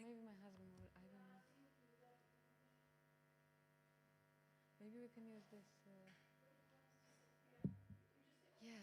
maybe my husband will, I don't know. Maybe we can use this. Yeah.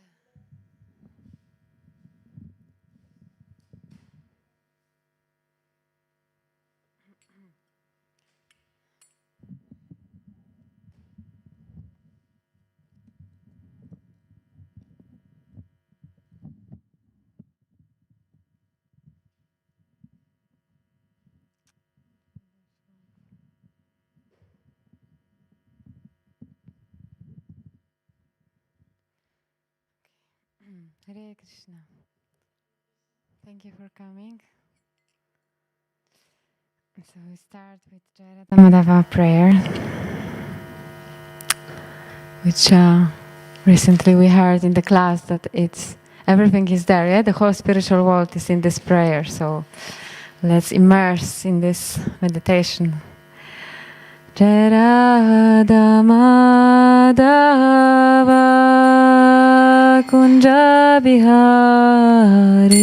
Hare Krishna. Thank you for coming. So we start with Jayaramadava prayer, which recently we heard in the class that everything is there. Yeah, the whole spiritual world is in this prayer. So let's immerse in this meditation. Jayaramadava Kunja Bihari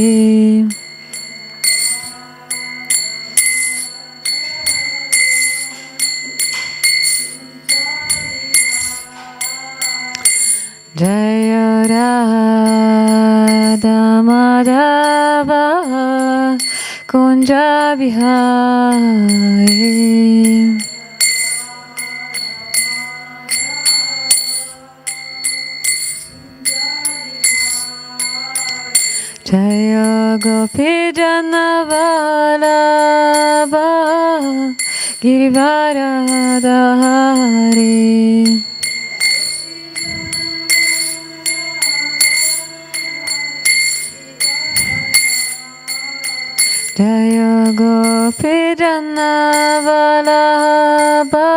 Jaya Radha Madhava Kunja Bihari Jaya Gopi Jana Vallabha Girivaradhari Jaya Gopi Jana Vallabha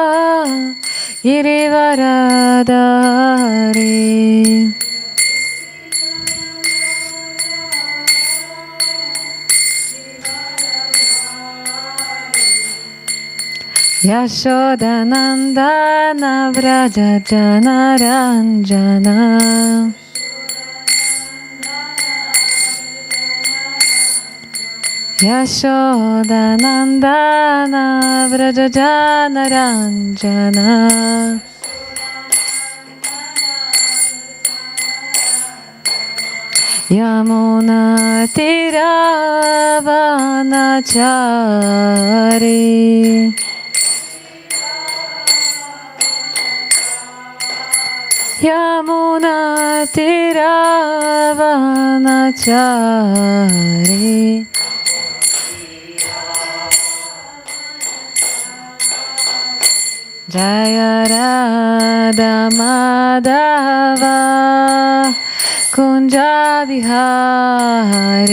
Girivaradhari Yashodanandana Vraja Jana Ranjana Yashodanandana Vraja Jana Ranjana Yamuna Tiravanachari Yamuna Tiravanachari Jaya Radha Madhava Kunja Bihari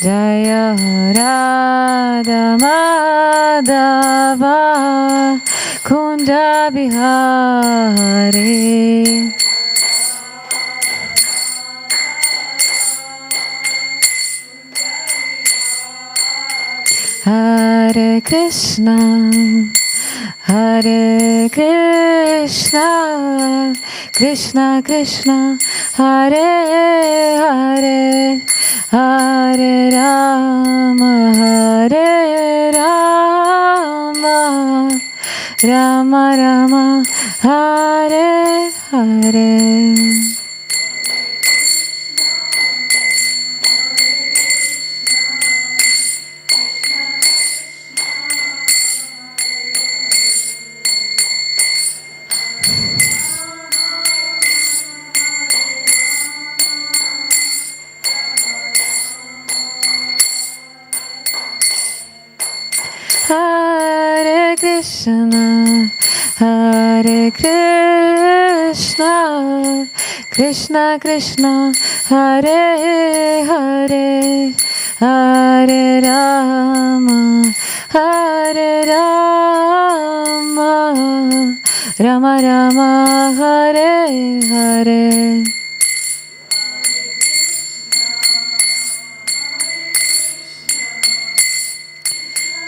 Jaya Radha Madhava Kunja Bihari Hare Krishna Hare Krishna Krishna Krishna Hare Hare Hare Rama Hare Rama Rama Rama Hare Hare Hare Krishna, Hare Krishna, Krishna Krishna, Hare Hare, Hare Rama, Hare Rama, Rama Rama, Hare Hare.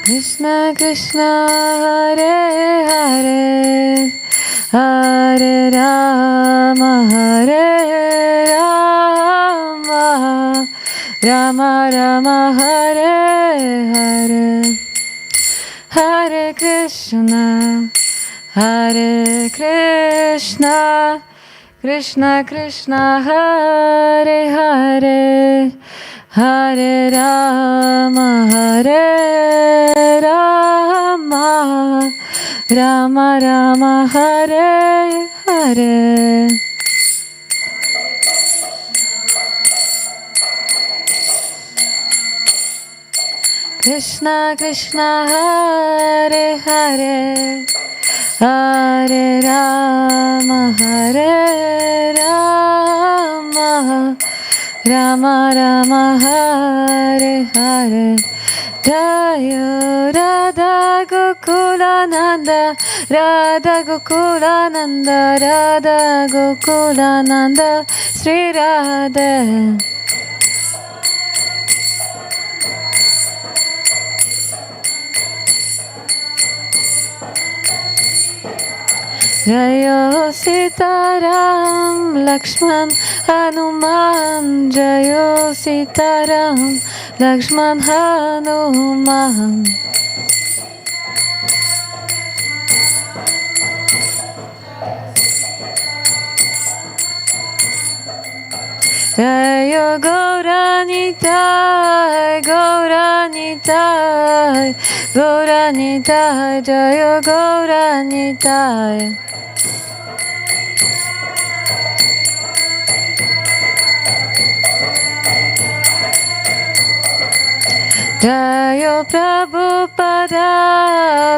Krishna Krishna Hare Hare Hare Rama, Rama Rama, Hare Hare, Hare Krishna, Hare Krishna, Krishna Krishna, Hare Hare, Hare Rama, Hare Rama, Rama Rama, Hare Hare. Krishna Krishna, Hare Hare, Hare Rama, Hare Rama, Rama Rama, Hare Hare. Jaya Radha Gokulananda, Radha Gokulananda, Radha Gokulananda, Sri Radha. Jayo Sitaram, Lakshman Hanuman, Jayo Sitaram, Lakshman Hanuman. Jayo Gauranitai, Gauranitai, Gauranitai, Jayo Gauranitai. Jayo Prabhupada,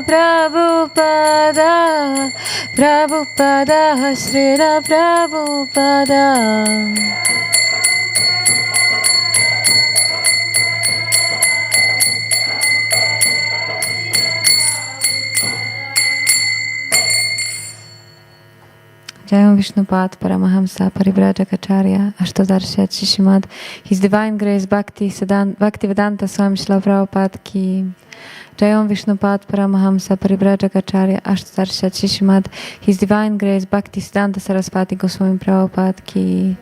Prabhupada, Prabhupada, Srila Prabhupada. Jayam Vishnupad Paramahamsa Parivrajacharya Ashtodarsha Shishimad, His Divine Grace Bhaktivedanta Swami Srila Prabhupada Ki. Jayam Vishnupad Paramahamsa Parivrajacharya Ashtodarsha Shishimad, His Divine Grace Bhaktisiddhanta Saraswati Goswami Prabhupada Ki.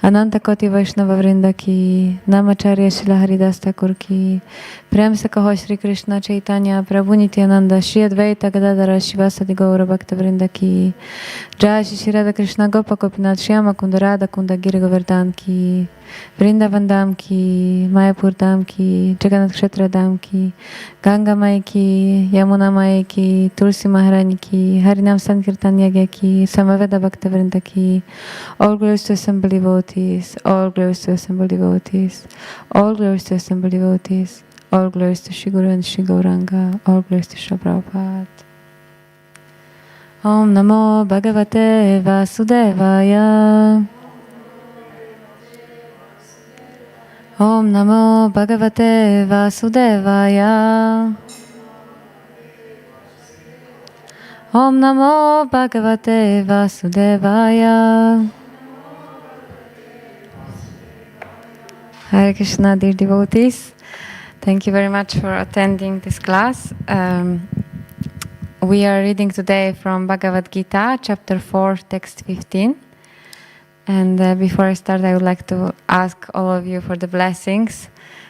Ananta Koti Vaishnava Vrinda Ki. Namacharya Srila Haridas Thakur Ki. Prem se kaho Shri Krishna Chaitanya Prabhu Nityananda Shri Advaita Gadadara Shivasadi Gaura Bhakta Vrinda Ki. Jai Shri Radha Krishna Gopa Gopinath Shyama Kunda Radha Kunda Giri Govardhan Ki. Vrindavan Dham Ki, Mayapur Dham Ki, Jagannath Kshetra Dham Ki, Ganga Mai Ki, Yamuna Mai Ki, Tulsi Maharani Ki, Harinam Sankirtan Yagya Ki, Samaveda Bhakta Vrinda Ki. All glories to assembled devotees, all glories to assembled devotees, all glories to assembled devotees, all glories to Shri Guru and Shri Gauranga, all glories to Shri Prabhupada. Om Namo Bhagavate Vasudevaya. Om Namo Bhagavate Vasudevaya. Om Namo Bhagavate Vasudevaya. Hare Krishna, dear devotees. Thank you very much for attending this class. We are reading today from Bhagavad Gita, chapter 4, text 15. And before I start, I would like to ask all of you for the blessings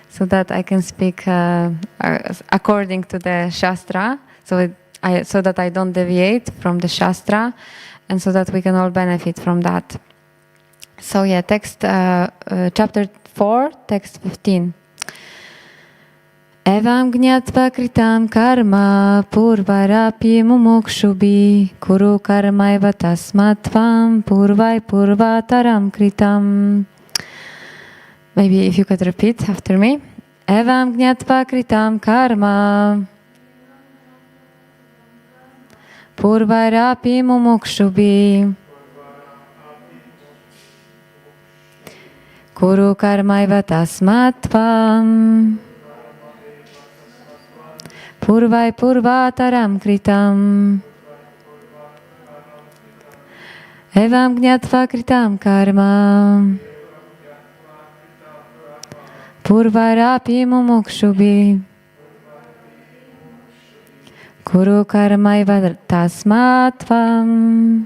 so that I can speak according to the Shastra, so that I don't deviate from the Shastra, and so that we can all benefit from that. So yeah, text chapter 4, text 15. Evam gnatva kritam karma purvarapi mumukshubhi kuru karmaiva tasmatvam purvai purvataram kritam. Maybe if you could repeat after me. Evam gnatva kritam karma purvarapi mumukshubhi kuru karmaiva tasmatvam purvai purvataram kritam. Evam gnatva kritam karma purvarapi mumukshubhi Kuru karmaiva tasmatvam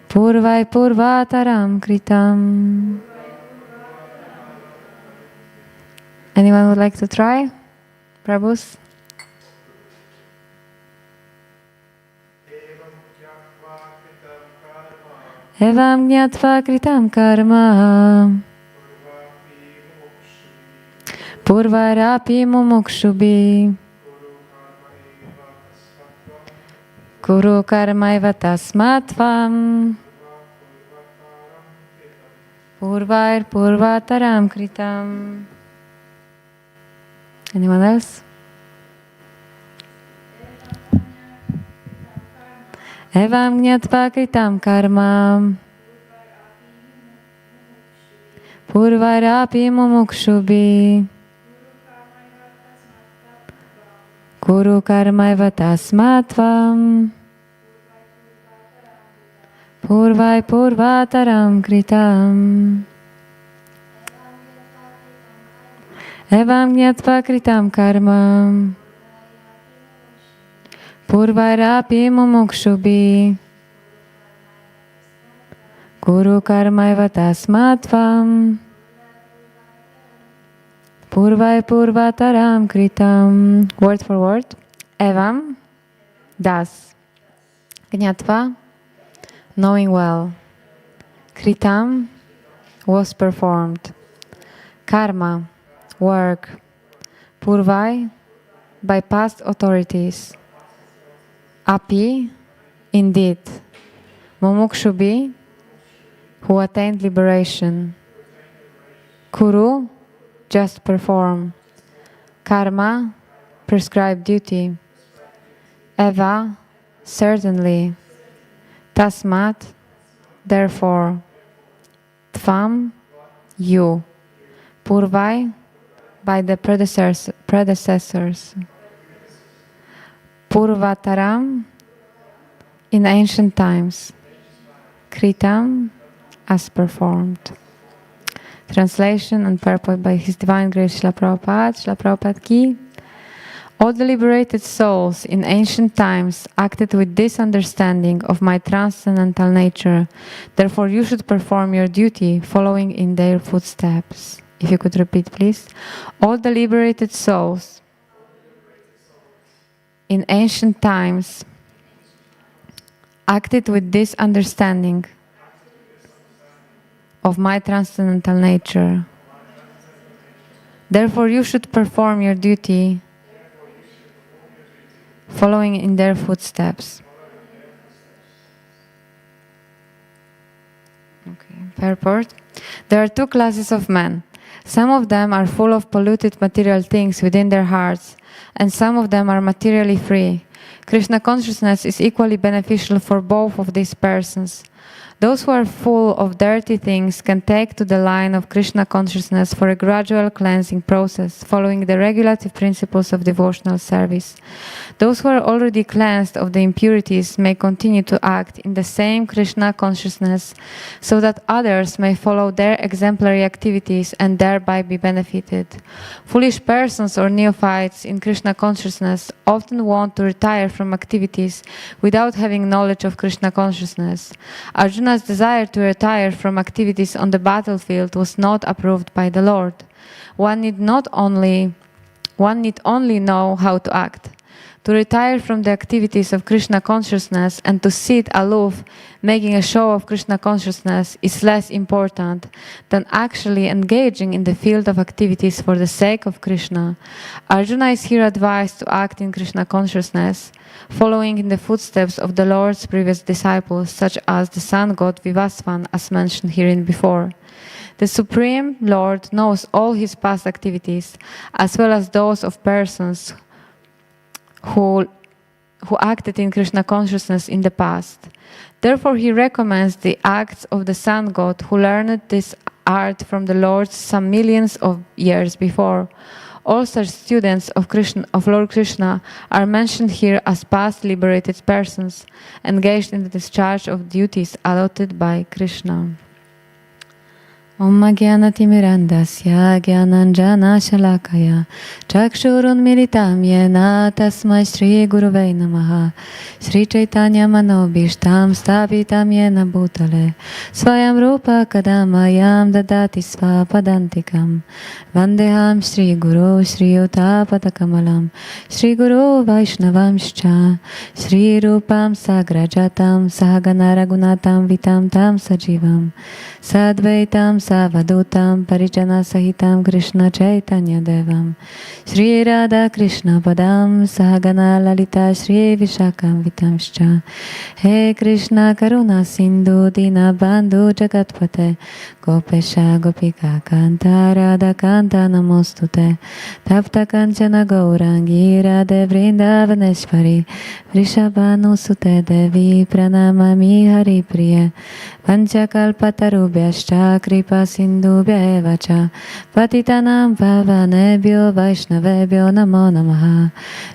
purvai purvataram kritam. Anyone would like to try? Prabhus? Evam gnatva kritam karma purvarapi mumukshubi kuru karmaiva tasmatvam purvair purvataram kritam. Anyone else? Evam gnatva kritam karma purvarapi mumukshubi kuru karmaiva tasmatvam purvai purvataram kritam. Evam gnatva kritam karma purvarapi mumukshubi kuru karmaiva tasmatvam purvai purvataram kritam. Word for word. Evam, thus. Gnatva, knowing well. Kritam, was performed. Karma, work. Purvai, by past authorities. Api, indeed. Mumukshubi, who attained liberation. Kuru, just perform. Karma, prescribed duty. Eva, certainly. Tasmat, therefore. Tvam, you. Purvai, by the predecessors. Purvataram, in ancient times. Kritam, as performed. Translation and purport by His Divine Grace Srila Prabhupada. Srila Prabhupada ki. All the liberated souls in ancient times acted with this understanding of my transcendental nature. Therefore you should perform your duty following in their footsteps. If you could repeat, please. All the liberated souls in ancient times acted with this understanding of my transcendental nature. Therefore you should perform your duty following in their footsteps. Okay. Purport. There are two classes of men. Some of them are full of polluted material things within their hearts, and some of them are materially free. Krishna consciousness is equally beneficial for both of these persons. Those who are full of dirty things can take to the line of Krishna consciousness for a gradual cleansing process, following the regulative principles of devotional service. Those who are already cleansed of the impurities may continue to act in the same Krishna consciousness, so that others may follow their exemplary activities and thereby be benefited. Foolish persons or neophytes in Krishna consciousness often want to retire from activities without having knowledge of Krishna consciousness. Arjuna's desire to retire from activities on the battlefield was not approved by the Lord. One need only know how to act. To retire from the activities of Krishna consciousness and to sit aloof, making a show of Krishna consciousness, is less important than actually engaging in the field of activities for the sake of Krishna. Arjuna is here advised to act in Krishna consciousness, following in the footsteps of the Lord's previous disciples, such as the sun god Vivasvan, as mentioned herein before. The Supreme Lord knows all his past activities, as well as those of persons who acted in Krishna consciousness in the past. Therefore, he recommends the acts of the sun god who learned this art from the Lord some millions of years before. All such students of Lord Krishna are mentioned here as past liberated persons, engaged in the discharge of duties allotted by Krishna. Om Jnanatimirandasya Jnananjana Shalakaya Chakshurunmilitam Yena Tasmai Shri Guruvei Namaha Shri Chaitanya Manobishtam Stapitam Yena Bhutale Swayam Rupa Kadamayam Dadati Svapadantikam Vandeham Shri Guru Shri Utapatakamalam Shri Guru Vaishnavamscha Shri Rupam Sagrajatam Sahagana Ragunatam Vitam Tam Sajivam Sadvaitam Savadutam Parijana Sahitam Krishna Chaitanya Devam Shri Radha Krishna Padam Sahagana Lalita Shri Vishakam Vitamscha He Krishna Karuna Sindhu Dina Bandhu Jagatpate Gopesha Gopika Kanta Radha Kanta Namostute Tapta Kanchana Gaurangi Radhe Vrindavaneshwari Vrishabhanu Sute Devi Pranamami Hari Priya Vanchakalpatarubhyascha kripa sindhubhya eva cha patitanam pavanebhyo vaishnavebhyo namo namaha.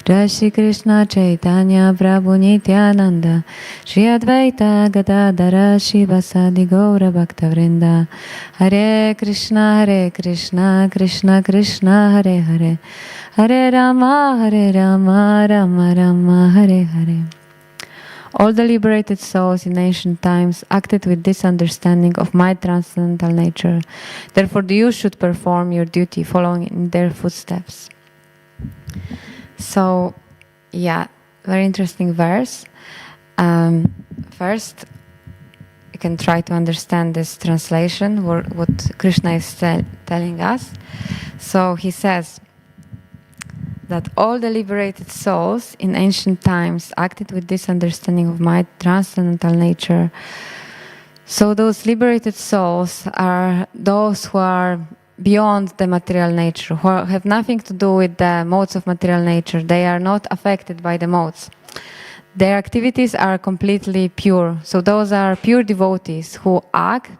Jai Shri Krishna Chaitanya Prabhu Nityananda Shri Advaita Gadadhara Shivasadi Gaura Bhaktivinoda Hare Krishna Krishna Krishna Hare Hare Hare Rama Rama Rama Hare Hare. All the liberated souls in ancient times acted with this understanding of my transcendental nature. Therefore, you should perform your duty following in their footsteps. So, yeah, very interesting verse. First, you can try to understand this translation, what Krishna is telling us. So he says that all the liberated souls in ancient times acted with this understanding of my transcendental nature. So those liberated souls are those who are beyond the material nature, who have nothing to do with the modes of material nature. They are not affected by the modes. Their activities are completely pure. So those are pure devotees who act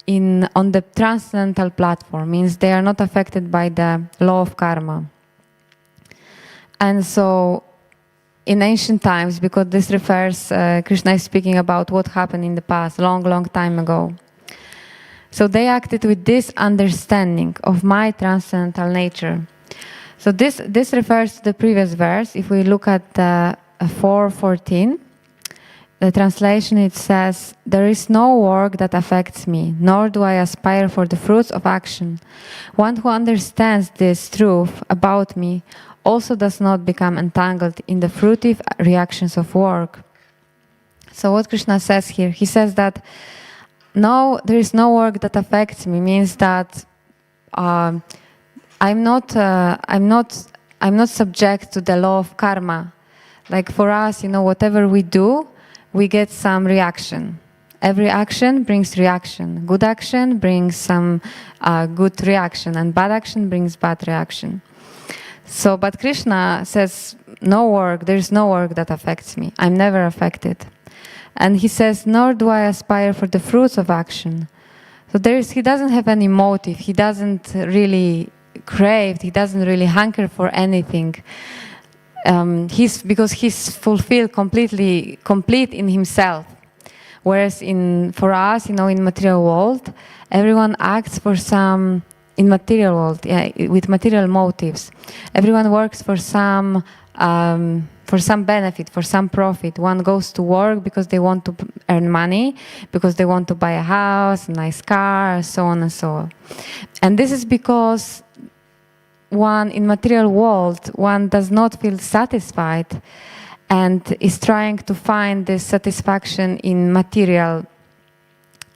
on the transcendental platform, means they are not affected by the law of karma. And so, in ancient times, because this refers, Krishna is speaking about what happened in the past, long time ago. So they acted with this understanding of my transcendental nature. So this refers to the previous verse. If we look at 4:14, the translation, it says, "There is no work that affects me, nor do I aspire for the fruits of action. One who understands this truth about me also does not become entangled in the fruitive reactions of work." So what Krishna says here, he says that no, there is no work that affects me, means that I'm not subject to the law of karma. Like for us, whatever we do, we get some reaction. Every action brings reaction. Good action brings some good reaction, and bad action brings bad reaction. So, but Krishna says, there is no work that affects me. I'm never affected. And he says, nor do I aspire for the fruits of action. So he doesn't have any motive. He doesn't really crave. He doesn't really hanker for anything. Because he's fulfilled complete in himself. Whereas for us, in material world, everyone acts for some. In material world, with material motives, everyone works for some benefit, for some profit. One goes to work because they want to earn money, because they want to buy a house, a nice car, so on and so on. And this is because in material world, one does not feel satisfied, and is trying to find this satisfaction in material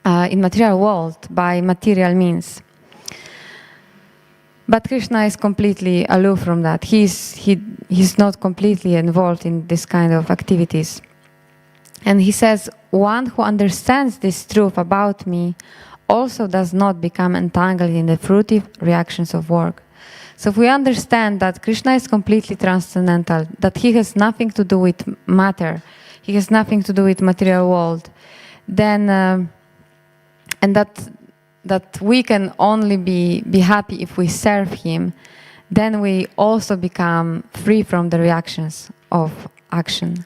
world by material means. But Krishna is completely aloof from that. He's not completely involved in this kind of activities. And he says, one who understands this truth about me also does not become entangled in the fruitive reactions of work. So if we understand that Krishna is completely transcendental, that he has nothing to do with matter, he has nothing to do with material world, then and that we can only be happy if we serve him, then we also become free from the reactions of action.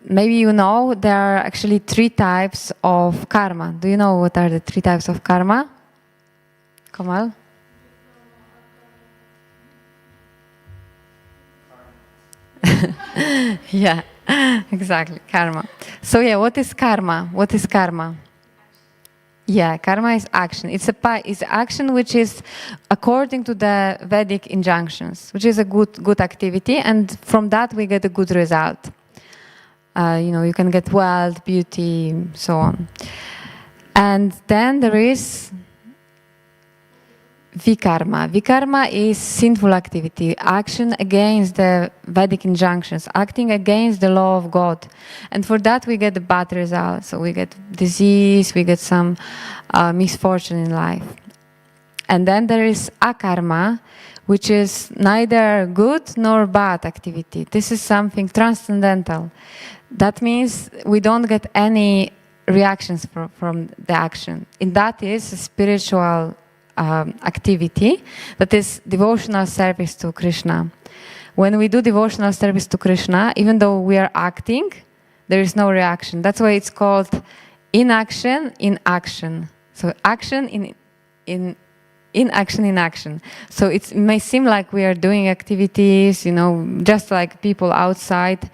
maybe you know there are actually 3 types of karma. Do you know what are the 3 types of karma? Kamal? Yeah, exactly, karma. So yeah, what is karma? What is karma? Yeah, karma is action. It's action which is according to the Vedic injunctions, which is a good activity, and from that we get a good result. You can get wealth, beauty, so on. And then there is vikarma. Vikarma is sinful activity, action against the Vedic injunctions, acting against the law of God. And for that we get the bad results. So we get disease, we get some misfortune in life. And then there is akarma, which is neither good nor bad activity. This is something transcendental. That means we don't get any reactions from the action. And that is a spiritual activity, that is devotional service to Krishna. When we do devotional service to Krishna, even though we are acting, there is no reaction. That's why it's called inaction in action. So action in action in action. So it may seem like we are doing activities, just like people outside.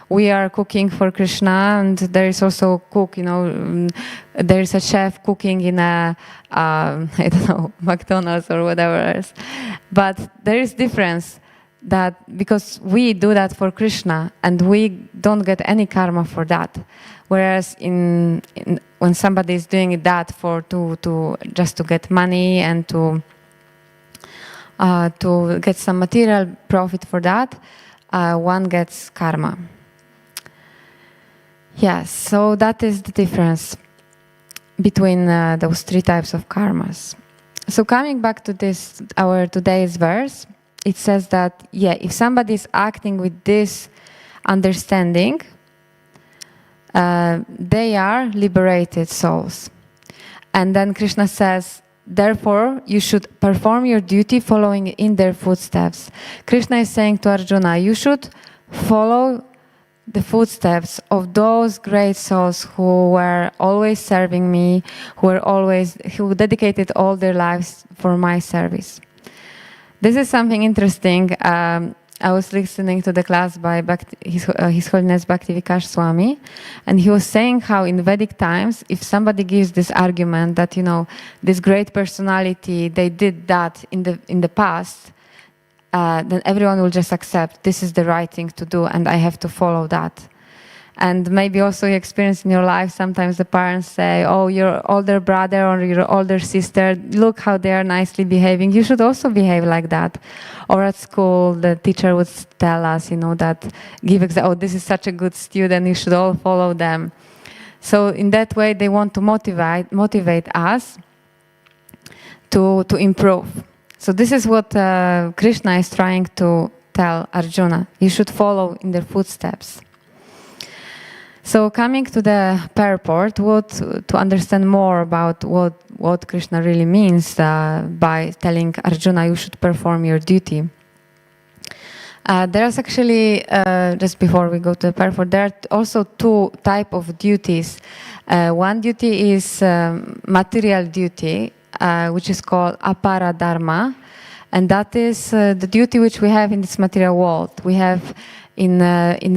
We are cooking for Krishna, and there is also a cook, there is a chef cooking in a, I don't know, McDonald's or whatever else. But there is difference that because we do that for Krishna and we don't get any karma for that. Whereas when somebody is doing that to just to get money and to get some material profit for that, one gets karma. Yes, so that is the difference between those 3 types of karmas. So coming back to our today's verse, it says that, if somebody is acting with this understanding, they are liberated souls. And then Krishna says, therefore, you should perform your duty following in their footsteps. Krishna is saying to Arjuna, you should follow the footsteps of those great souls who were always serving me, who dedicated all their lives for my service. This is something interesting. I was listening to the class by His Holiness Bhaktivedanta Swami, and he was saying how in Vedic times, if somebody gives this argument that, this great personality, they did that in the past, then everyone will just accept this is the right thing to do and I have to follow that. And maybe also you experience in your life, sometimes the parents say, oh, your older brother or your older sister, look how they are nicely behaving. You should also behave like that. Or at school, the teacher would tell us, that this is such a good student, you should all follow them. So in that way, they want to motivate us to improve. So this is what Krishna is trying to tell Arjuna. You should follow in their footsteps. So coming to the purport, to understand more about what Krishna really means by telling Arjuna, you should perform your duty. There's actually, just before we go to the purport, there are also 2 types of duties. One duty is material duty, which is called apara dharma, and that is the duty which we have in this material world. We have in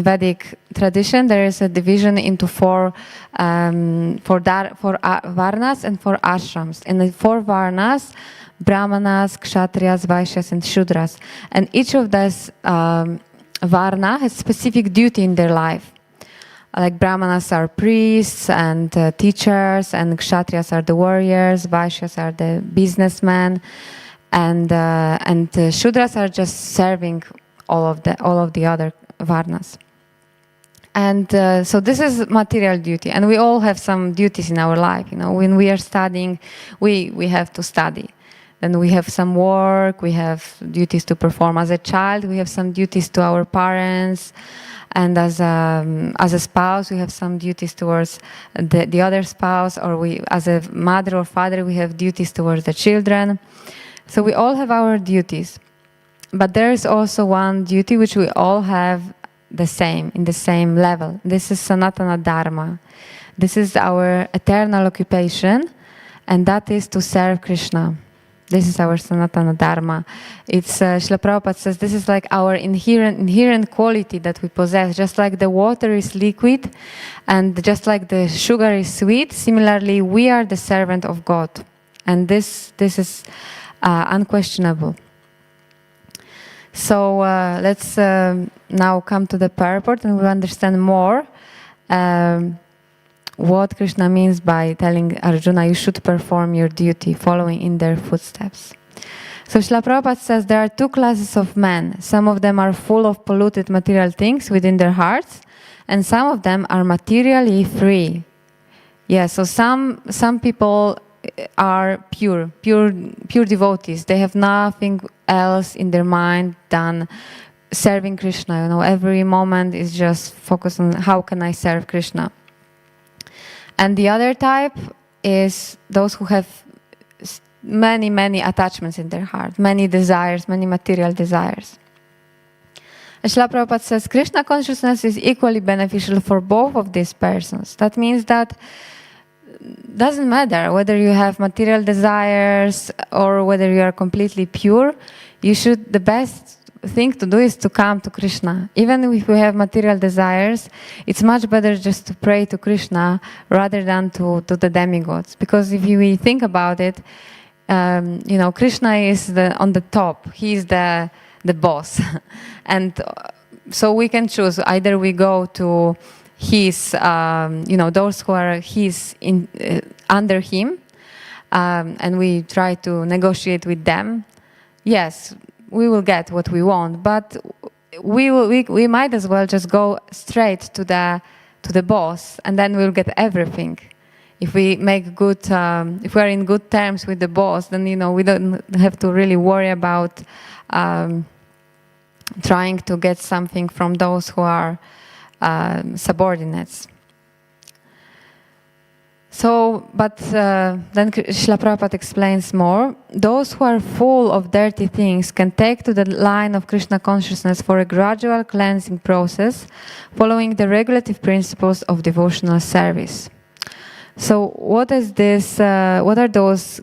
Vedic tradition there is a division into 4 varnas and 4 ashrams. In the 4 varnas, brahmanas, kshatriyas, vaishyas, and shudras, and each of those varna has specific duty in their life. Like brahmanas are priests and teachers, and kshatriyas are the warriors, vaishyas are the businessmen, and shudras are just serving all of the other varnas. And so this is material duty, and we all have some duties in our life. When we are studying, we have to study. Then we have some work, we have duties to perform as a child, we have some duties to our parents. And as a spouse, we have some duties towards the other spouse, or as a mother or father, we have duties towards the children. So we all have our duties. But there is also one duty which we all have the same, in the same level. This is Sanatana Dharma. This is our eternal occupation, and that is to serve Krishna. This is our Sanatana Dharma. It's, Srila Prabhupada says, this is like our inherent quality that we possess. Just like the water is liquid, and just like the sugar is sweet, similarly, we are the servant of God. And this is unquestionable. So let's now come to the purport, and we'll understand more what Krishna means by telling Arjuna, you should perform your duty, following in their footsteps. So Srila Prabhupada says there are two classes of men. Some of them are full of polluted material things within their hearts, and some of them are materially free. Yeah, so some people are pure devotees. They have nothing else in their mind than serving Krishna. You know, every moment is just focused on how can I serve Krishna. And the other type is those who have many attachments in their heart, many desires, many material desires. And Srila Prabhupada says Krishna consciousness is equally beneficial for both of these persons. That means that doesn't matter whether you have material desires or whether you are completely pure. The best thing to do is to come to Krishna. Even if we have material desires, it's much better just to pray to Krishna rather than to the demigods. Because if we think about it, Krishna is on the top. He's the boss. And so we can choose. Either we go to his, those who are under him, and we try to negotiate with them. Yes, we will get what we want, but we might as well just go straight to the boss, and then we'll get everything. If we make good, if we are in good terms with the boss, then we don't have to really worry about trying to get something from those who are subordinates. So, but then Srila Prabhupada explains more. Those who are full of dirty things can take to the line of Krishna consciousness for a gradual cleansing process, following the regulative principles of devotional service. So, what is this? What are those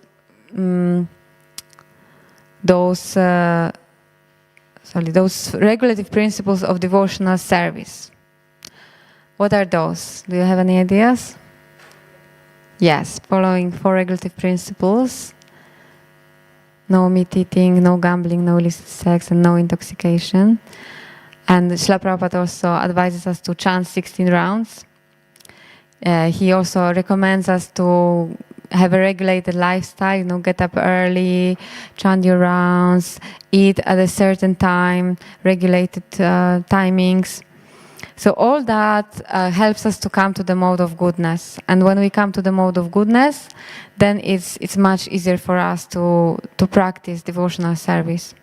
regulative principles of devotional service? What are those? Do you have any ideas? Yes, following 4 regulative principles. No meat eating, no gambling, no illicit sex, and no intoxication. And Srila Prabhupada also advises us to chant 16 rounds. He also recommends us to have a regulated lifestyle, get up early, chant your rounds, eat at a certain time, regulated timings. So all that helps us to come to the mode of goodness. And when we come to the mode of goodness, then it's much easier for us to practice devotional service.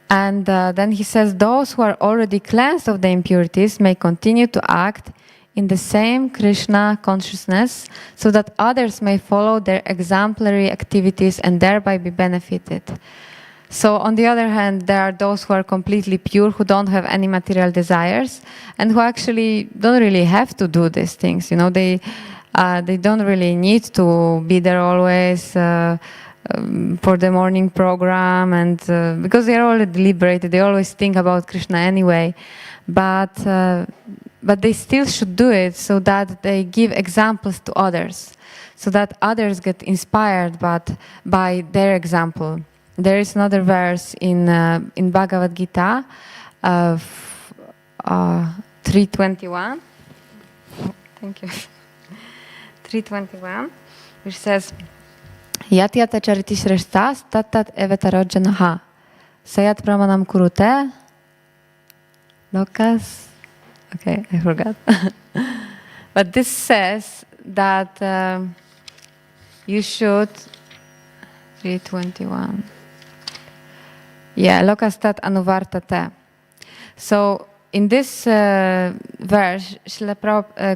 And then he says, those who are already cleansed of the impurities may continue to act in the same Krishna consciousness so that others may follow their exemplary activities and thereby be benefited. So on the other hand, there are those who are completely pure, who don't have any material desires, and who actually don't really have to do these things. They don't really need to be there always for the morning program, and because they are already liberated, they always think about Krishna anyway. But they still should do it so that they give examples to others, so that others get inspired by their example. There is another verse in Bhagavad Gita of 3:21. Thank you. 3:21, which says, Yat yata chariti shreshtas tat evatarojanaha sayat pramanam kurute lokas. Okay, I forgot. But this says that you should 3:21. Yeah, lokastat anuvartate. So in this verse,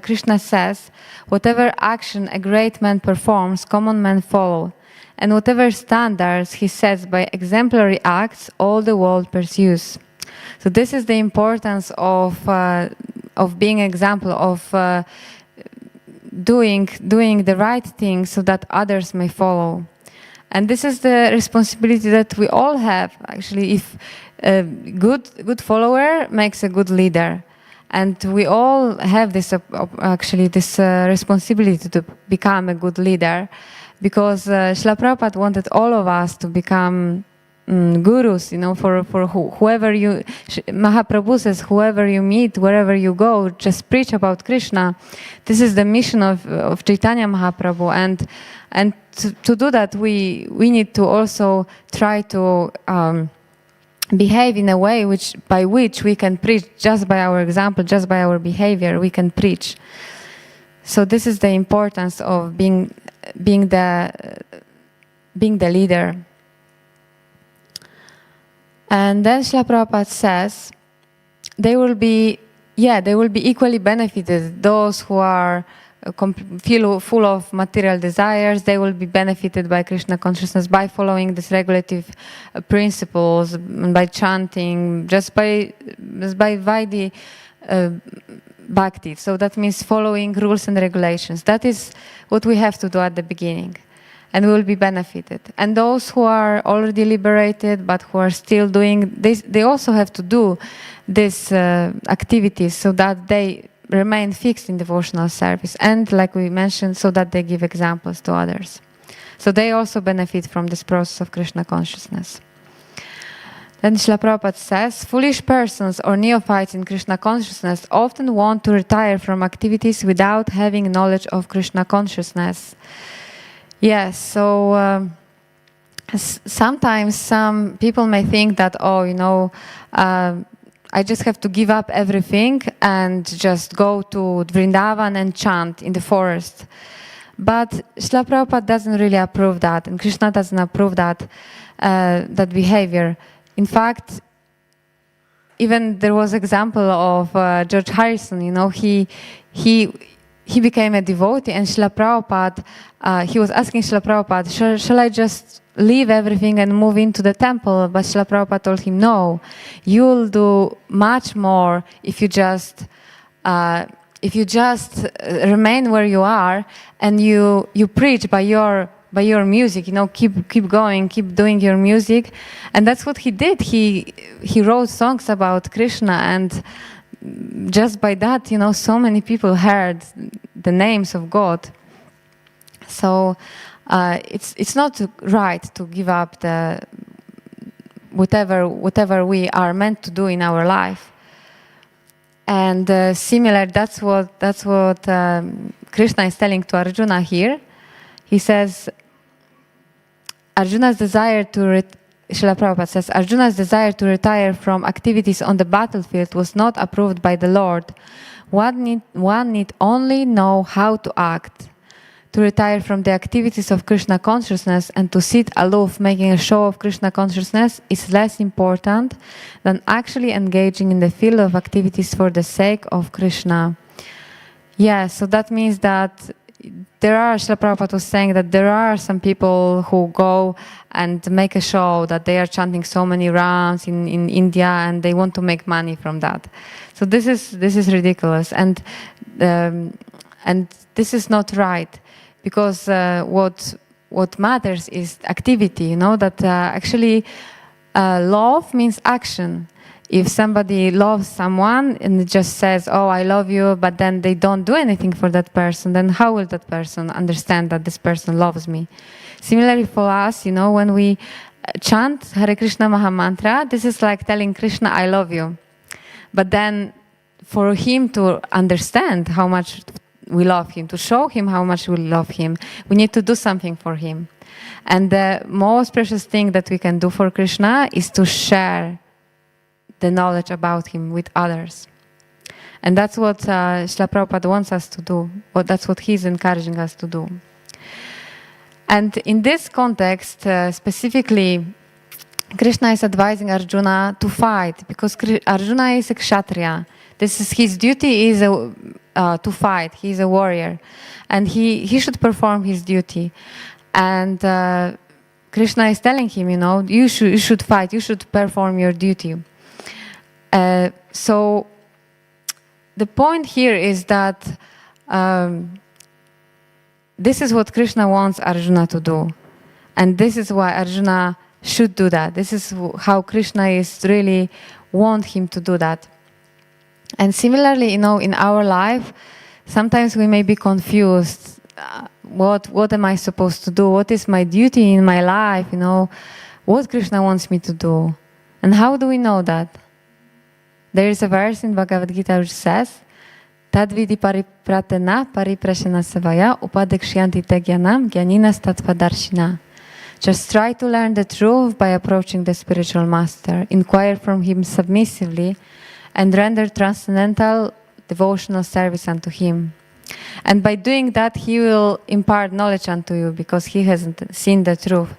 Krishna says, whatever action a great man performs, common men follow. And whatever standards he sets by exemplary acts, all the world pursues. So this is the importance of being an example, of doing the right thing so that others may follow. And this is the responsibility that we all have, actually. If a good follower makes a good leader. And we all have this, responsibility to become a good leader, because Srila Prabhupada wanted all of us to become gurus, for whoever you, Mahaprabhu says, whoever you meet, wherever you go, just preach about Krishna. This is the mission of Chaitanya Mahaprabhu, and to do that, we need to also try to behave in a way by which we can preach. Just by our example, just by our behavior, we can preach. So this is the importance of being the leader. And then Srila Prabhupada says, they will be equally benefited. Those who are full of material desires, they will be benefited by Krishna consciousness, by following these regulative principles, by chanting, just by Vaidhi bhakti. So that means following rules and regulations. That is what we have to do at the beginning, and we will be benefited. And those who are already liberated but who are still doing this, they also have to do these activities so that they remain fixed in devotional service, and like we mentioned, so that they give examples to others. So they also benefit from this process of Krishna consciousness. Then Srila Prabhupada says, foolish persons or neophytes in Krishna consciousness often want to retire from activities without having knowledge of Krishna consciousness. Yes, so sometimes some people may think that, I just have to give up everything and just go to Vrindavan and chant in the forest. But Srila Prabhupada doesn't really approve that, and Krishna doesn't approve that behavior. In fact, even there was example of George Harrison. He became a devotee, and Srila Prabhupada, he was asking Srila Prabhupada, shall I just leave everything and move into the temple? But Srila Prabhupada told him, no, you'll do much more if you just remain where you are and you preach by your music. Keep going, keep doing your music. And that's what he did. He wrote songs about Krishna, and just by that, so many people heard the names of God. So it's not right to give up the whatever we are meant to do in our life. And similar, that's what Krishna is telling to Arjuna here. He says, Srila Prabhupada says, Arjuna's desire to retire from activities on the battlefield was not approved by the Lord. One need only know how to act. To retire from the activities of Krishna consciousness and to sit aloof making a show of Krishna consciousness is less important than actually engaging in the field of activities for the sake of Krishna. Yeah, so that means that Srila Prabhupada was saying that there are some people who go and make a show that they are chanting so many rounds in India, and they want to make money from that. So this is ridiculous, and this is not right, because what matters is activity. That actually love means action. If somebody loves someone and it just says, oh, I love you, but then they don't do anything for that person, then how will that person understand that this person loves me? Similarly for us, when we chant Hare Krishna Mahamantra, this is like telling Krishna, I love you. But then for him to understand how much we love him, to show him how much we love him, we need to do something for him. And the most precious thing that we can do for Krishna is to share the knowledge about him with others. And that's what Srila Prabhupada wants us to do. That's what he's encouraging us to do. And in this context, specifically, Krishna is advising Arjuna to fight, because Arjuna is a kshatriya. This is his duty, is to fight. He's a warrior, and he should perform his duty. And Krishna is telling him, you should fight. You should perform your duty. So the point here is that this is what Krishna wants Arjuna to do. And this is why Arjuna should do that. This is how Krishna is really want him to do that. And similarly, in our life, sometimes we may be confused. What am I supposed to do? What is my duty in my life? What Krishna wants me to do. And how do we know that? There is a verse in Bhagavad Gita which says, Tadvidi paripratena pariprashena sevaya upadekshyanti te gyanam gyaninas tattvadarshina. Just try to learn the truth by approaching the spiritual master. Inquire from him submissively and render transcendental devotional service unto him. And by doing that, he will impart knowledge unto you because he hasn't seen the truth.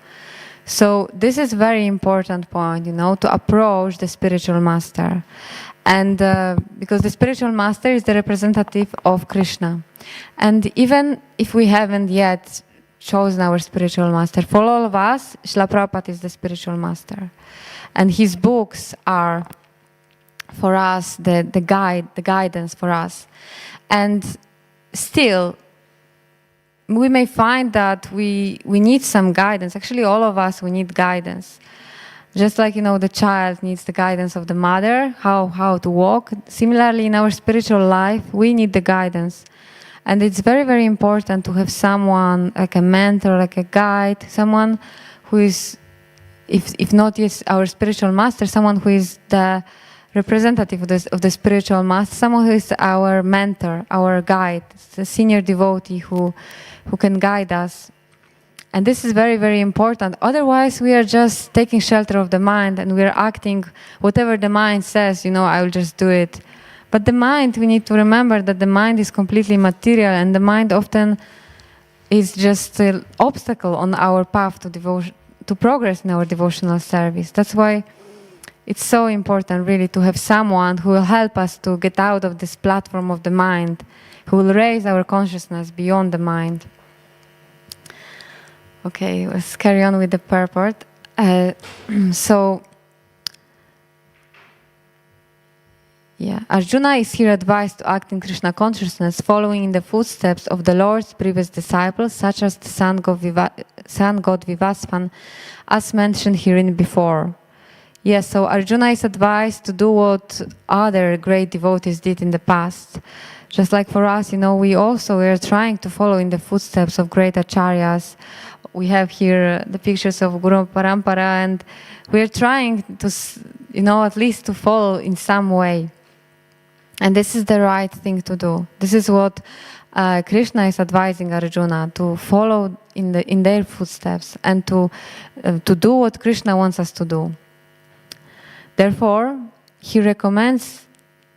So this is a very important point, to approach the spiritual master. And because the spiritual master is the representative of Krishna. And even if we haven't yet chosen our spiritual master, for all of us, Srila Prabhupada is the spiritual master. And his books are, for us, the guidance for us. And still, we may find that we need some guidance. Actually, all of us, we need guidance. Just like, the child needs the guidance of the mother, how to walk. Similarly, in our spiritual life, we need the guidance. And it's very, very important to have someone, like a mentor, like a guide, someone who is, if not yet our spiritual master, someone who is the representative of the spiritual master, someone who is our mentor, our guide, the senior devotee who can guide us. And this is very, very important. Otherwise, we are just taking shelter of the mind and we are acting whatever the mind says, I will just do it. But the mind, we need to remember that the mind is completely material and the mind often is just an obstacle on our path to progress in our devotional service. That's why it's so important really to have someone who will help us to get out of this platform of the mind, who will raise our consciousness beyond the mind. Okay, let's carry on with the purport. Arjuna is here advised to act in Krishna consciousness, following in the footsteps of the Lord's previous disciples, such as the sun god Vivasvan, as mentioned herein before. Yes, so Arjuna is advised to do what other great devotees did in the past. Just like for us, we are trying to follow in the footsteps of great acharyas. We have here the pictures of Guru Parampara, and we are trying to, at least to follow in some way. And this is the right thing to do. This is what Krishna is advising Arjuna, to follow in their footsteps and to do what Krishna wants us to do. Therefore, he recommends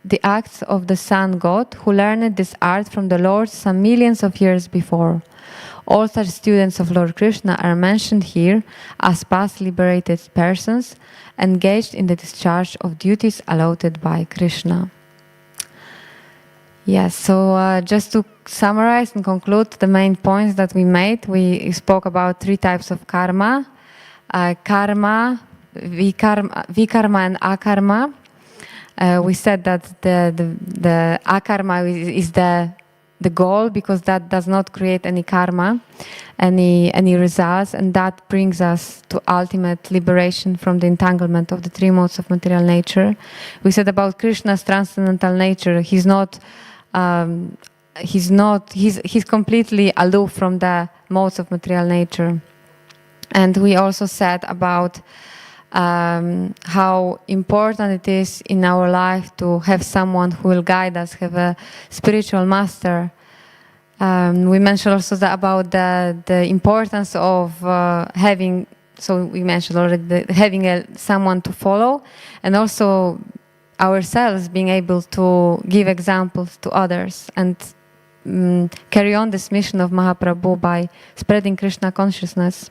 the acts of the sun god who learned this art from the Lord some millions of years before. All such students of Lord Krishna are mentioned here as past liberated persons engaged in the discharge of duties allotted by Krishna. Yes, so just to summarize and conclude the main points that we made, we spoke about 3 types of karma, karma, vikarma and akarma. We said that the akarma is the goal, because that does not create any karma, any results, and that brings us to ultimate liberation from the entanglement of the 3 modes of material nature. We said about Krishna's transcendental nature, he's completely aloof from the modes of material nature. And we also said about how important it is in our life to have someone who will guide us, have a spiritual master. We mentioned also about the importance of having, so we mentioned already, having someone to follow, and also ourselves being able to give examples to others and carry on this mission of Mahaprabhu by spreading Krishna consciousness.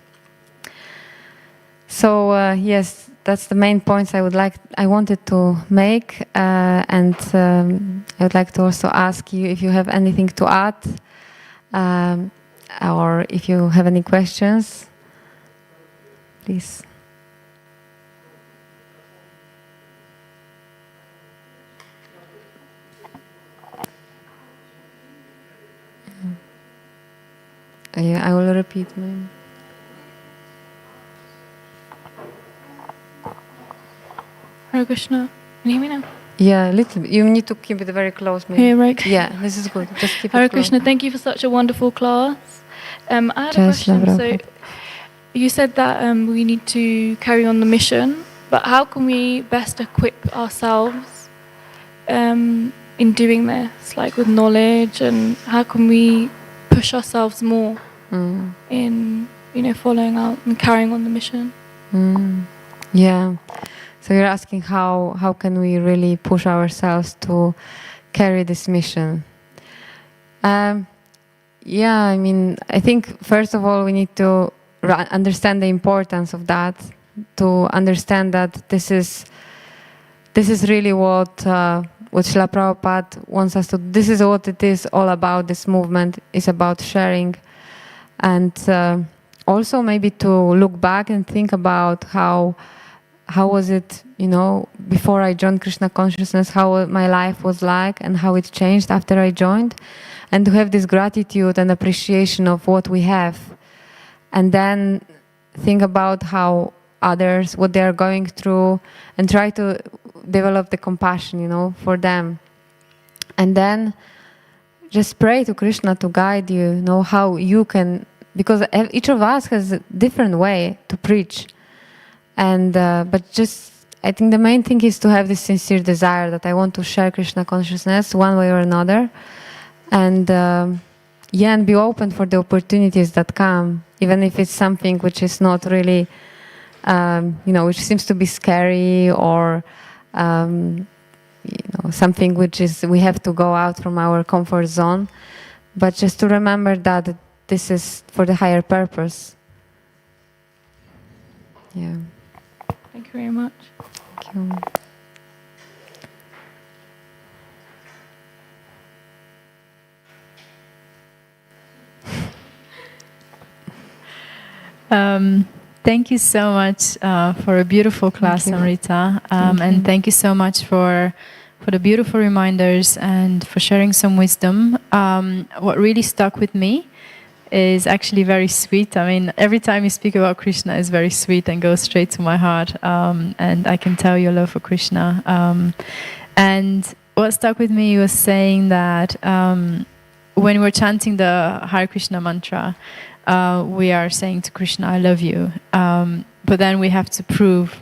So yes, that's the main points I wanted to make, and I would like to also ask you if you have anything to add, or if you have any questions, please. I will repeat. Hare Krishna. Can you hear me now? Yeah, a little bit. You need to keep it very close. Maybe. Here, right? Yeah, this is good. Just keep Hare it close. Krishna, thank you for such a wonderful class. I had a question. So, you said that we need to carry on the mission, but how can we best equip ourselves in doing this, like with knowledge, and how can we push ourselves more in, following out and carrying on the mission? Yeah. So you're asking how can we really push ourselves to carry this mission? Yeah, I mean, I think first of all we need to understand the importance of that, to understand that this is really what Srila Prabhupada wants us to. This is what it is all about. This movement is about sharing, and also maybe to look back and think about how was it, before I joined Krishna consciousness, how my life was like and how it changed after I joined, and to have this gratitude and appreciation of what we have, and then think about how others, what they are going through, and try to develop the compassion, for them. And then just pray to Krishna to guide you, how you can, because each of us has a different way to preach. And but just, I think the main thing is to have this sincere desire that I want to share Krishna consciousness one way or another, and and be open for the opportunities that come, even if it's something which is not really, which seems to be scary, or something which is we have to go out from our comfort zone, but just to remember that this is for the higher purpose. Yeah. Thank you very much. Thank you. Thank you so much for a beautiful class, Amrita, and thank you so much for the beautiful reminders and for sharing some wisdom. What really stuck with me is actually very sweet. I mean, every time you speak about Krishna is very sweet and goes straight to my heart, and I can tell your love for Krishna. And what stuck with me was saying that when we're chanting the Hare Krishna mantra, we are saying to Krishna, "I love you," but then we have to prove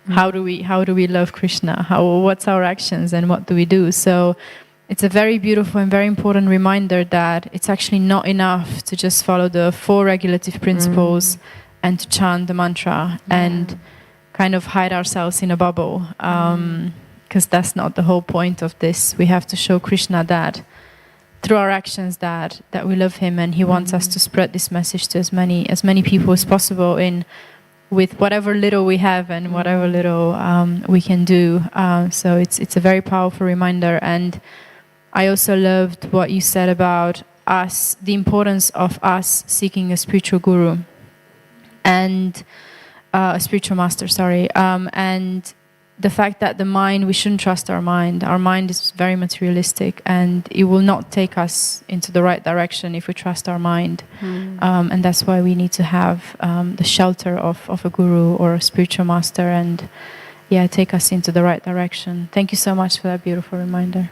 how do we love Krishna? What's our actions and what do we do? So it's a very beautiful and very important reminder that it's actually not enough to just follow the 4 regulative principles and to chant the mantra and kind of hide ourselves in a bubble, because that's not the whole point of this. We have to show Krishna that through our actions that we love him, and he wants us to spread this message to as many people as possible with whatever little we have and whatever little we can do. So it's a very powerful reminder. And I also loved what you said about us, the importance of us seeking a spiritual guru and a spiritual master, and the fact that we shouldn't trust our mind. Our mind is very materialistic and it will not take us into the right direction if we trust our mind. And that's why we need to have the shelter of a guru or a spiritual master and take us into the right direction. Thank you so much for that beautiful reminder.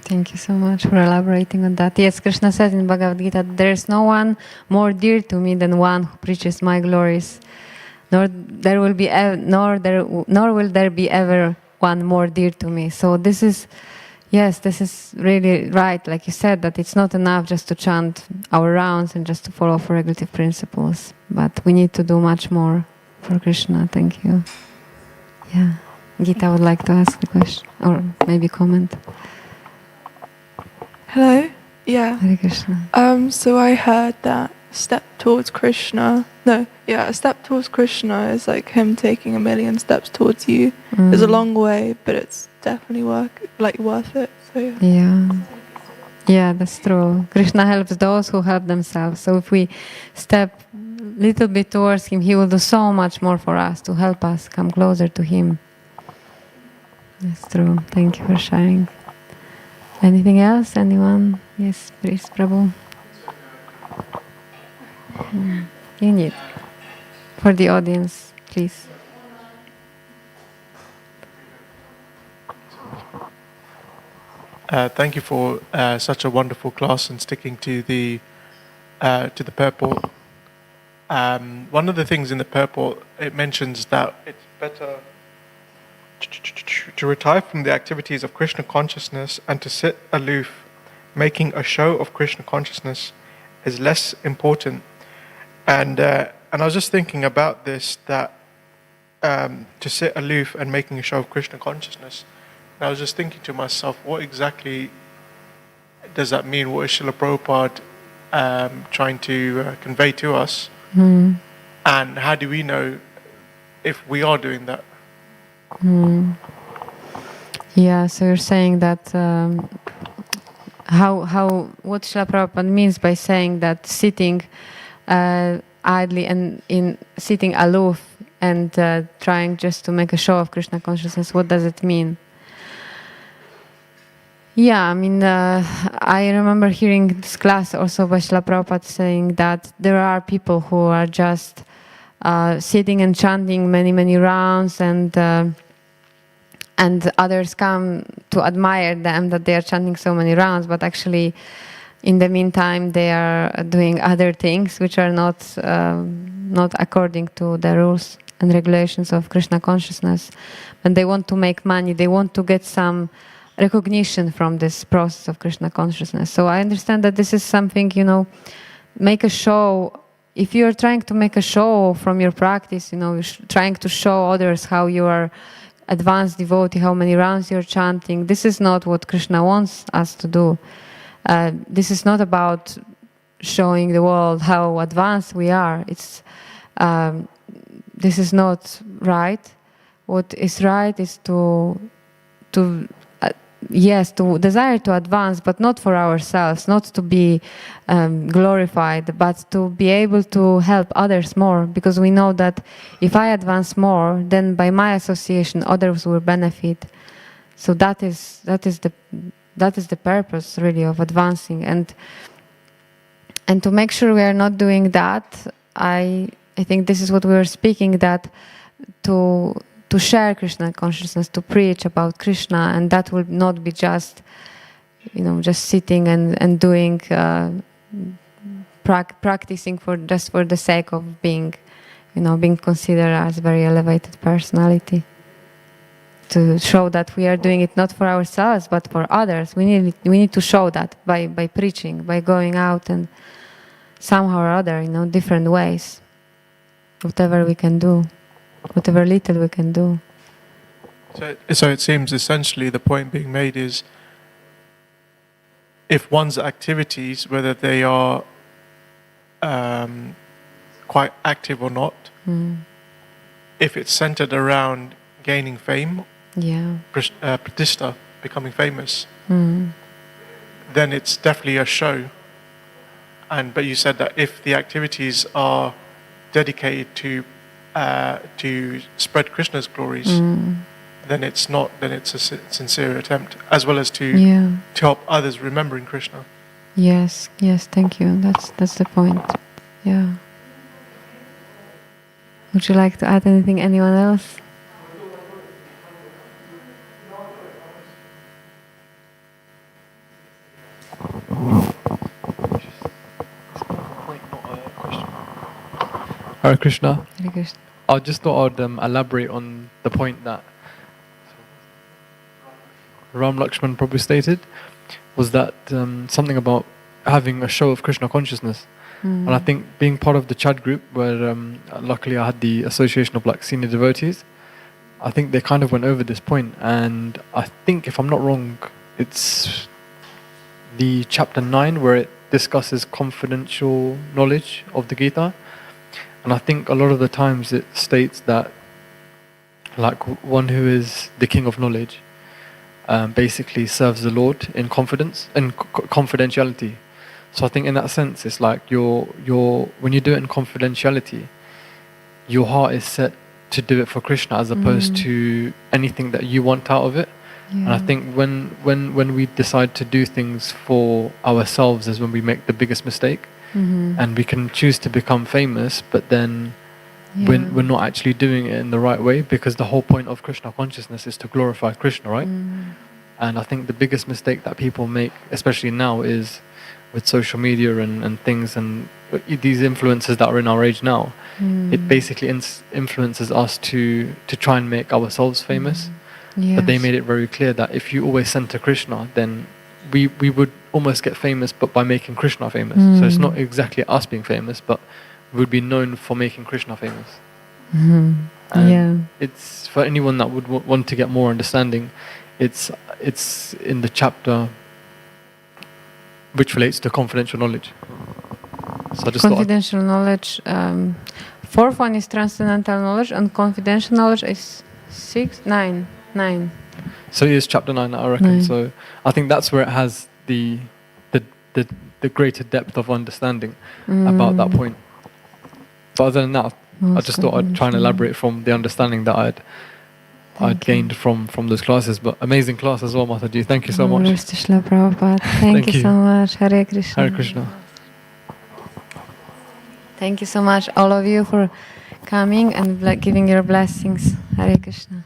Thank you so much for elaborating on that. Yes, Krishna says in Bhagavad Gita, there is no one more dear to me than one who preaches my glories. Nor will there be ever one more dear to me. So this is really right, like you said, that it's not enough just to chant our rounds and just to follow 4 regulative principles, but we need to do much more for Krishna. Thank you. Yeah, Gita would like to ask a question or maybe comment. Hello. Yeah. Hare Krishna. So I heard that a step towards Krishna is like him taking 1,000,000 steps towards you. It's a long way, but it's definitely worth it. So yeah, that's true. Krishna helps those who help themselves. So if we step a little bit towards him, he will do so much more for us to help us come closer to him. That's true. Thank you for sharing. Anything else? Anyone? Yes, please, Prabhu. You need. For the audience, please. Thank you for such a wonderful class and sticking to the purport. One of the things in the purport, it mentions that it's better to retire from the activities of Krishna consciousness and to sit aloof. Making a show of Krishna consciousness is less important. And I was just thinking about this, that to sit aloof and making a show of Krishna consciousness. And I was just thinking to myself, what exactly does that mean? What is Srila Prabhupada trying to convey to us? And how do we know if we are doing that? Yeah, so you're saying that what Srila Prabhupada means by saying that sitting idly and in sitting aloof and trying just to make a show of Krishna consciousness, what does it mean? Yeah, I mean, I remember hearing this class also by Srila Prabhupada saying that there are people who are just sitting and chanting many rounds, and others come to admire them that they are chanting so many rounds, but actually in the meantime they are doing other things which are not according to the rules and regulations of Krishna consciousness. And they want to make money, they want to get some recognition from this process of Krishna consciousness. So I understand that this is something, make a show. If you're trying to make a show from your practice, you're trying to show others how you are advanced devotee, how many rounds you're chanting, this is not what Krishna wants us to do. This is not about showing the world how advanced we are. This is not right. What is right is to desire to advance, but not for ourselves, not to be glorified, but to be able to help others more, because we know that if I advance more, then by my association others will benefit. So that is the purpose really of advancing, and to make sure we are not doing that, I think this is what we were speaking, that to share Krishna consciousness, to preach about Krishna, and that will not be just sitting and doing practicing for the sake of being considered as very elevated personality. To show that we are doing it not for ourselves but for others. We need to show that by preaching, by going out and somehow or other, different ways. Whatever we can do. Whatever little we can do. So it seems essentially the point being made is, if one's activities, whether they are quite active or not, if it's centered around gaining fame, pratishta, becoming famous, then it's definitely a show. But you said that if the activities are dedicated to spread Krishna's glories, then it's not. Then it's a sincere attempt, as well as to help others remembering Krishna. Yes. Thank you. That's the point. Yeah. Would you like to add anything? Anyone else? Hare Krishna. Hare Krishna. I just thought I'd elaborate on the point that Ram Lakshman Prabhu stated, was that something about having a show of Krishna consciousness. And I think being part of the Chad group, where luckily I had the association of senior devotees, I think they kind of went over this point. And I think, if I'm not wrong, it's the chapter 9 where it discusses confidential knowledge of the Gita. And I think a lot of the times it states that one who is the king of knowledge basically serves the Lord in confidence and confidentiality. So I think in that sense, it's like when you do it in confidentiality, your heart is set to do it for Krishna as opposed to anything that you want out of it. Yeah. And I think when we decide to do things for ourselves is when we make the biggest mistake. and we can choose to become famous, but then we're not actually doing it in the right way, because the whole point of Krishna consciousness is to glorify Krishna, right? And I think the biggest mistake that people make, especially now, is with social media and things and these influences that are in our age now. It basically influences us to try and make ourselves famous. But they made it very clear that if you always center Krishna, then we would almost get famous, but by making Krishna famous. So it's not exactly us being famous, but we would be known for making Krishna famous. And it's for anyone that would want to get more understanding. It's in the chapter which relates to confidential knowledge. So I just confidential knowledge. Fourth one is transcendental knowledge, and confidential knowledge is 9. So it is chapter 9, I reckon. 9. So I think that's where it has the greater depth of understanding about that point. But other than that, I just thought I'd try and elaborate from the understanding that I'd gained from those classes. But amazing class as well, Mataji. Thank you so much. Thank you so much. Hare Krishna. Hare Krishna. Thank you so much, all of you, for coming and giving your blessings. Hare Krishna.